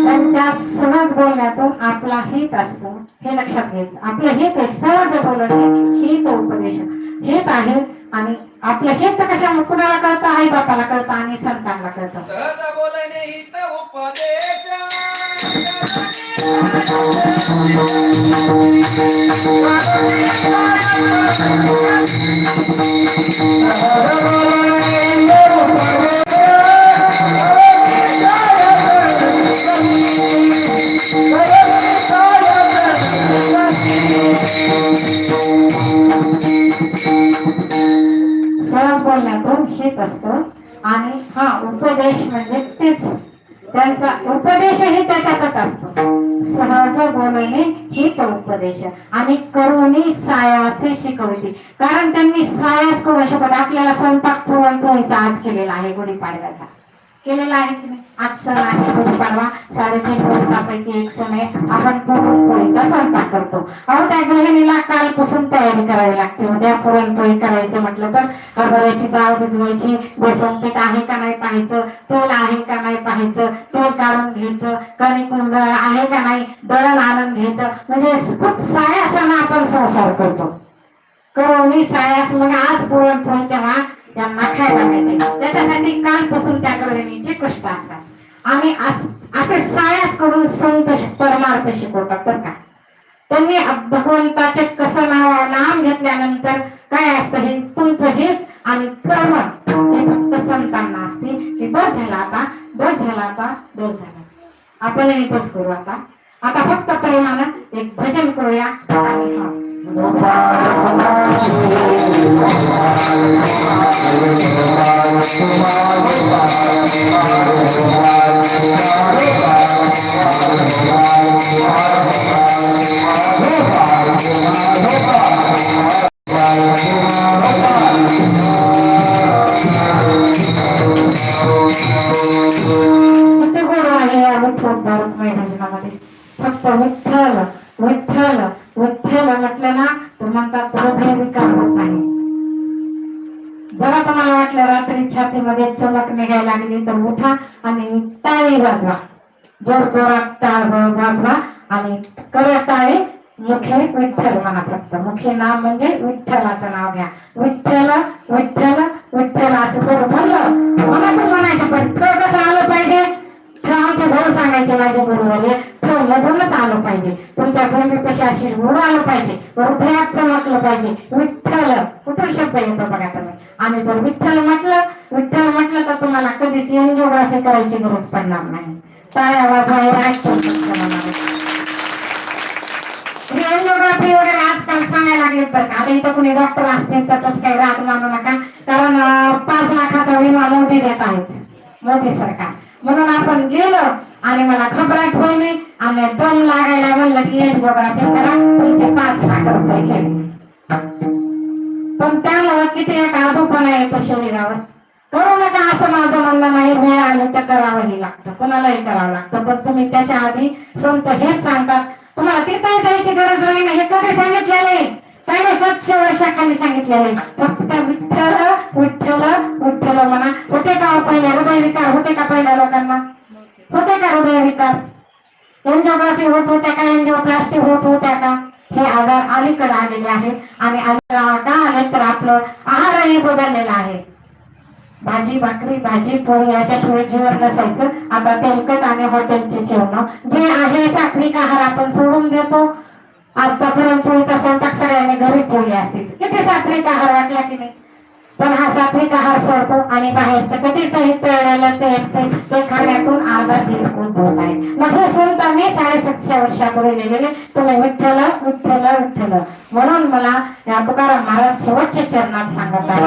त्यांच्या सहज बोलण्यातून आपला हित असतो हे लक्षात घ्यायचं. आपलं हित आहे, सहज बोलणे हित उपदेश हित आहे. आणि आपलं हित कशा कुणाला कळतं? आई बापाला कळतं आणि संतांना कळतं. सहज बोलणे हित उपदेश सहज बोलण्यातून हित असतं. आणि हा उपदेश म्हणजे तेच त्यांचा उपदेशही त्याच्यातच असतो. सहज बोलणे हित उपदेश आणि करुणी सायासे शिकवली. कारण त्यांनी सायास करून शिकवलं. आपल्याला स्वयंपाक पुरणपोळीचा आज केलेला आहे, गुढीपाडव्याचा केलेला आहे की नाही? आज सण आहे गुढीपाडवा, 3.5 मुहूर्तापैकी एक सण आहे. आपण पुरणपोळीचा स्वयंपाक करतो. अहो त्या गृहिणीला कालपासून तयारी करावी लागते. उद्या पुरणपोळी करायचं म्हटलं तर हरभऱ्याची डाळ भिजवायची, बेसन पीठ आहे का नाही पाहायचं, तेल आहे का नाही पाहायचं, तेल काढून घ्यायचं, कणिक आहे का नाही, दळण आणून घ्यायचं. म्हणजे खूप सायासानं आपण संसार करतो. करुणी सायास म्हणजे आज पुरणपोळी तेव्हा त्यांना खायला मिळते. त्याच्यासाठी कालपासून त्या गृहिणीचे कष्ट असतात. आणि असे सायास करून संत परमार्थ शिकवतात बरं का. त्यांनी भगवंताचे कसं नाम घेतल्यानंतर काय असतं, हे तुमचं हित आणि कर्म हे फक्त संतांना असते की बस झाला आता, बस झाला आता, बस झाला. आपणही बस करू आता. आता फक्त प्रेमानं एक भजन करूया. आणि हा किती गोड आहे या भजनामध्ये. फक्त विठ्ठल विठ्ठल विठ्ठल म्हटलं ना तर म्हणतात हृदय विकार होत नाही. जरा तुम्हाला वाटलं रात्री छातीमध्ये चमक निघायला लागली तर उठा आणि टाळी वाजवा, जोर जोरात टाळ वाजवा आणि करत आहे मुखे विठ्ठल म्हणा. फक्त मुखे नाव म्हणजे विठ्ठलाचं नाव घ्या. विठ्ठल विठ्ठल विठ्ठल असं जर म्हणलं मनातून म्हणायचं. पण कसं आलं पाहिजे? आमचे भाऊ सांगायचे माझे बरोबर मधूनच आलं पाहिजे. तुमच्या भूमी कशी अशी उडं आलं पाहिजे, हृदयात चमकलं पाहिजे. विठ्ठल कुठून शब्द येतो बघा तुम्ही. आणि जर विठ्ठल म्हटलं तर तुम्हाला कधीच एंजिओग्राफी करायची गरज पडणार नाही. टाळ्या वाजवायला एंजिओग्राफी वगैरे आजकाल सांगायला लागले बरं का. आता इथं कुणी डॉक्टर असतील तर तसं काही राग मानू नका. कारण 5 लाखाचा विमा मोदी देत आहेत, मोदी सरकार. म्हणून आपण गेलो आणि मला घबराट होईल आणि दम लागायला म्हणलं की एंजिओग्राफी करा, तुमचे 5 लाख रुपये गेले. पण त्यामुळे किती एक आधोपणा येतो शरीरावर. करू नका असं माझं म्हणणं नाही. वेळ आली तर करावंही लागतं, कुणालाही करावं लागतं. पण तुम्ही त्याच्या आधी संत हेच सांगतात तुम्हाला तिथे जायची गरज नाही ना. हे कधी सांगितलेले? 750 वर्षाखाली सांगितलेले. फक्त विठ्ठल विठ्ठल विठ्ठल म्हणा. होते का पहिले हृदय विकार? होते का पहिल्या लोकांना? होते का हृदय विकार? एंजिओग्राफी होत होत्या का? एंजिओप्लास्टी होत होत्या का? हे आजार अलीकडे आलेले आहेत. आणि का आले तर आपलं आहारही बदललेला आहे. भाजी पोळी याच्याशिवाय जेवण नसायचं. आता तेलकट आणि हॉटेलचे जेवण जे आहे सात्विक आहार आपण सोडून देतो. आजचा पुरणपोळीचा स्वयंपाक सगळ्यांनी घरीच जेवले असतील. किती सात्विक आहार वाटला की नाही? पण हा सात्विक आहार सोडतो आणि बाहेरचं कधीचही तळलेलं ते खाण्यातून आजार उद्भवत आहे. मग हे संतांनी 750 वर्षापूर्वी लिहिलेले तुम्ही विठ्ठल विठ्ठल विठ्ठल. म्हणून मला या तुकाराम महाराज शेवटच्या चरणात सांगत आहे